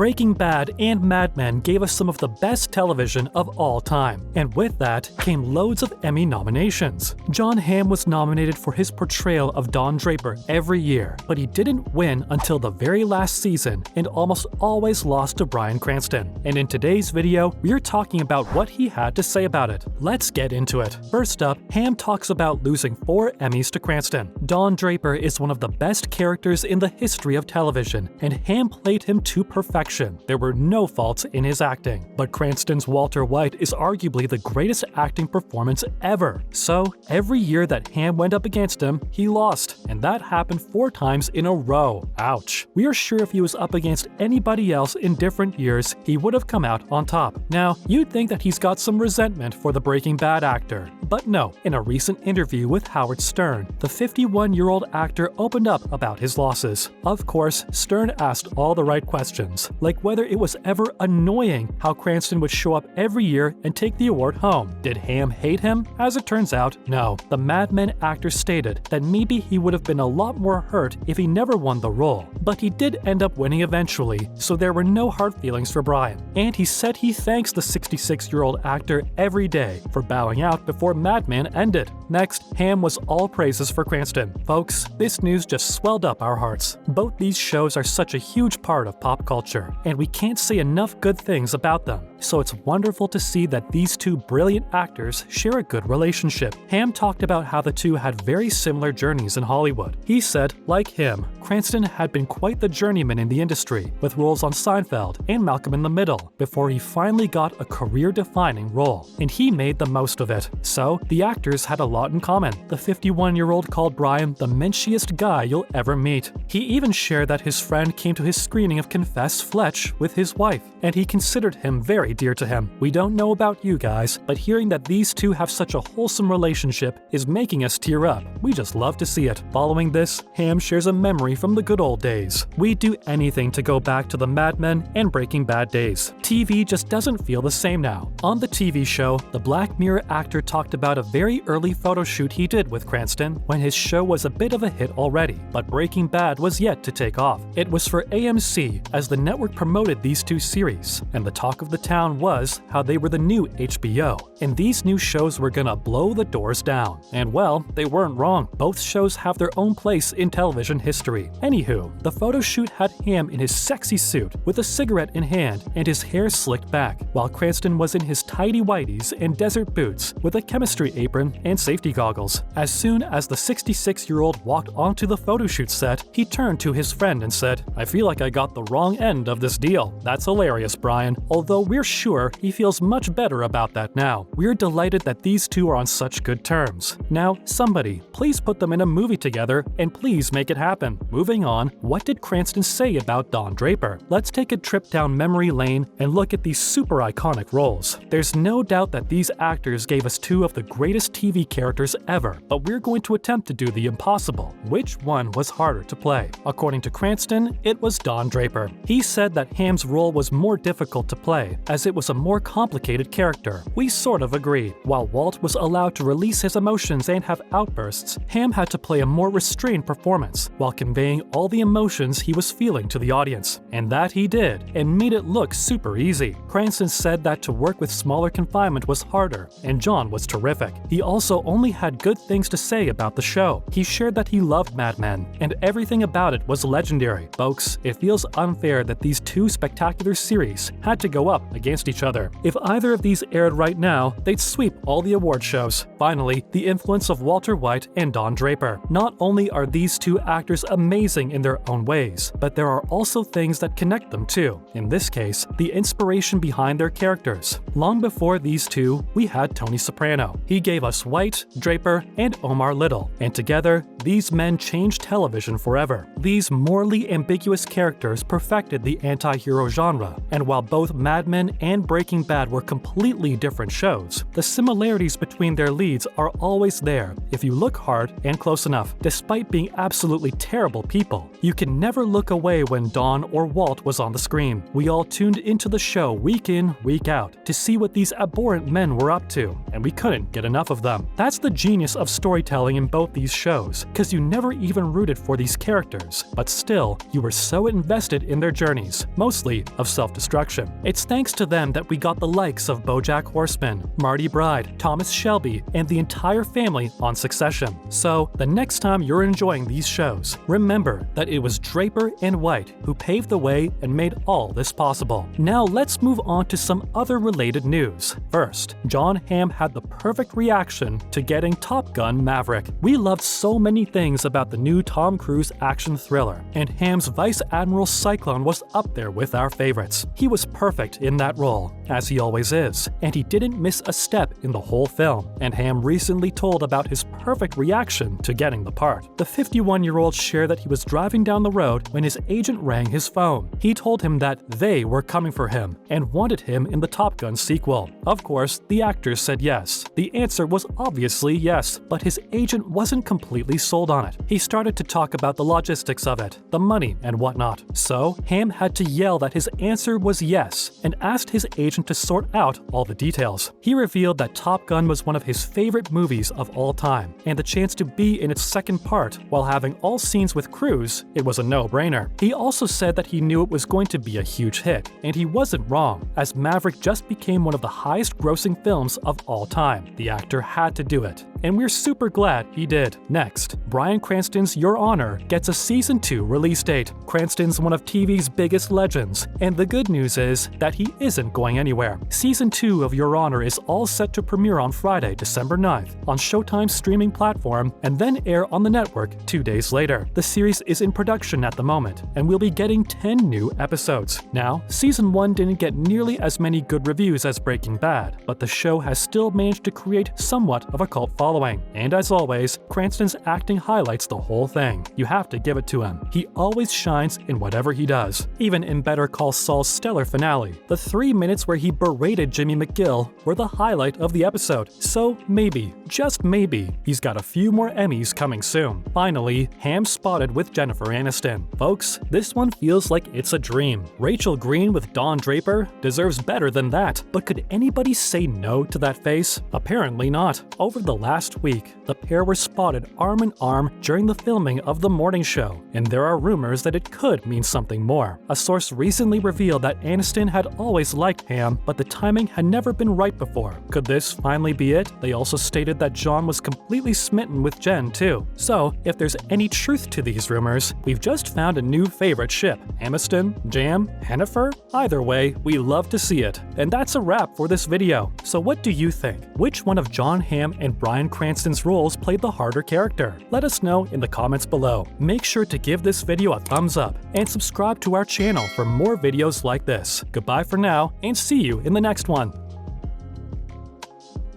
Breaking Bad and Mad Men gave us some of the best television of all time, and with that came loads of Emmy nominations. Jon Hamm was nominated for his portrayal of Don Draper every year, but he didn't win until the very last season and almost always lost to Bryan Cranston. And in today's video, we're talking about what he had to say about it. Let's get into it. First up, Hamm talks about losing 4 Emmys to Cranston. Don Draper is one of the best characters in the history of television, and Hamm played him to perfection. There were no faults in his acting, but Cranston's Walter White is arguably the greatest acting performance ever. So, every year that Hamm went up against him, he lost, and that happened 4 times in a row. Ouch. We are sure if he was up against anybody else in different years, he would have come out on top. Now, you'd think that he's got some resentment for the Breaking Bad actor, but no. In a recent interview with Howard Stern, the 51-year-old actor opened up about his losses. Of course, Stern asked all the right questions, like whether it was ever annoying how Cranston would show up every year and take the award home. Did Hamm hate him? As it turns out, no. The Mad Men actor stated that maybe he would have been a lot more hurt if he never won the role, but he did end up winning eventually, so there were no hard feelings for Bryan. And he said he thanks the 66-year-old actor every day for bowing out before Mad Men ended. Next, Hamm was all praises for Cranston. Folks, this news just swelled up our hearts. Both these shows are such a huge part of pop culture, and we can't say enough good things about them. So it's wonderful to see that these two brilliant actors share a good relationship. Hamm talked about how the two had very similar journeys in Hollywood. He said, like him, Cranston had been quite the journeyman in the industry, with roles on Seinfeld and Malcolm in the Middle, before he finally got a career-defining role, and he made the most of it. So, the actors had a lot in common. The 51-year-old called Bryan the menschiest guy you'll ever meet. He even shared that his friend came to his screening of Confess Fletch with his wife, and he considered him very dear to him. We don't know about you guys, but hearing that these two have such a wholesome relationship is making us tear up. We just love to see it. Following this, Hamm shares a memory from the good old days. We'd do anything to go back to the Mad Men and Breaking Bad days. TV just doesn't feel the same now. On the TV show, the Black Mirror actor talked about a very early photo shoot he did with Cranston when his show was a bit of a hit already, but Breaking Bad was yet to take off. It was for AMC, as the network promoted these two series, and the talk of the town was how they were the new HBO, and these new shows were gonna blow the doors down. And well, they weren't wrong. Both shows have their own place in television history. Anywho, the photo shoot had Hamm in his sexy suit with a cigarette in hand and his hair slicked back, while Cranston was in his tidy whities and desert boots with a chemistry apron and safety goggles. As soon as the 66-year-old walked onto the photo shoot set, he turned to his friend and said, "I feel like I got the wrong end of this deal. That's hilarious, Bryan." Although we're sure he feels much better about that now. We're delighted that these two are on such good terms. Now, somebody, please put them in a movie together and please make it happen. Moving on, what did Cranston say about Don Draper? Let's take a trip down memory lane and look at these super iconic roles. There's no doubt that these actors gave us 2 of the greatest TV characters ever, but we're going to attempt to do the impossible. Which one was harder to play? According to Cranston, it was Don Draper. He said that Hamm's role was more difficult to play, as it was a more complicated character. We sort of agreed. While Walt was allowed to release his emotions and have outbursts, Hamm had to play a more restrained performance while conveying all the emotions he was feeling to the audience. And that he did, and made it look super easy. Cranston said that to work with smaller confinement was harder, and Jon was terrific. He also only had good things to say about the show. He shared that he loved Mad Men, and everything about it was legendary. Folks, it feels unfair that these 2 spectacular series had to go up against each other. If either of these aired right now, they'd sweep all the award shows. Finally, the influence of Walter White and Don Draper. Not only are these 2 actors amazing in their own ways, but there are also things that connect them too. In this case, the inspiration behind their characters. Long before these 2, we had Tony Soprano. He gave us White, Draper, and Omar Little, and together, these men changed television forever. These morally ambiguous characters perfected the anti-hero genre, and while both Mad Men and Breaking Bad were completely different shows, the similarities between their leads are always there if you look hard and close enough. Despite being absolutely terrible wonderful people. You can never look away when Don or Walt was on the screen. We all tuned into the show week in, week out to see what these abhorrent men were up to, and we couldn't get enough of them. That's the genius of storytelling in both these shows, because you never even rooted for these characters, but still, you were so invested in their journeys, mostly of self-destruction. It's thanks to them that we got the likes of BoJack Horseman, Marty Bride, Thomas Shelby, and the entire family on Succession. So, the next time you're enjoying these shows, remember that it was Draper and White who paved the way and made all this possible. Now let's move on to some other related news. First, Jon Hamm had the perfect reaction to getting Top-Gun Maverick. We loved so many things about the new Tom Cruise action thriller, and Hamm's Vice Admiral Cyclone was up there with our favorites. He was perfect in that role, as he always is, and he didn't miss a step in the whole film, and Hamm recently told about his perfect reaction to getting the part. The 51-year-old shared that he was driving down the road when his agent rang his phone. He told him that they were coming for him and wanted him in the Top Gun sequel. Of course, the actor said yes. The answer was obviously yes, but his agent wasn't completely sold on it. He started to talk about the logistics of it, the money, and whatnot. So, Hamm had to yell that his answer was yes and asked his agent to sort out all the details. He revealed that Top Gun was one of his favorite movies of all time, and the chance to be in its second part while having all scenes with Cruise, it was a no-brainer. He also said that he knew it was going to be a huge hit, and he wasn't wrong, as Maverick just became one of the highest-grossing films of all time. The actor had to do it, and we're super glad he did. Next, Bryan Cranston's Your Honor gets a Season 2 release date. Cranston's one of TV's biggest legends, and the good news is that he isn't going anywhere. Season 2 of Your Honor is all set to premiere on Friday, December 9th, on Showtime's streaming platform, and then air on the network 2 days later. The series is in production at the moment, and we'll be getting 10 new episodes. Now, Season 1 didn't get nearly as many good reviews as Breaking Bad, but the show has still managed to create somewhat of a cult following. And as always, Cranston's acting highlights the whole thing. You have to give it to him. He always shines in whatever he does. Even in Better Call Saul's stellar finale, the 3 minutes where he berated Jimmy McGill were the highlight of the episode. So maybe, just maybe, he's got a few more Emmys coming soon. Finally, Hamm spotted with Jennifer Aniston. Folks, this one feels like it's a dream. Rachel Green with Don Draper deserves better than that, but could anybody say no to that face? Apparently not. Over the last week, the pair were spotted arm in arm during the filming of The Morning Show, and there are rumors that it could mean something more. A source recently revealed that Aniston had always liked Hamm, but the timing had never been right before. Could this finally be it? They also stated that Jon was completely smitten with Jen too. So, if there's any truth to these rumors, we've just found a new favorite ship. Aniston, Jam, Hennifer? Either way, we love to see it. And that's a wrap for this video. So what do you think? Which one of Jon Hamm and Bryan Cranston's roles played the harder character? Let us know in the comments below. Make sure to give this video a thumbs up and subscribe to our channel for more videos like this. Goodbye for now, and see you in the next one.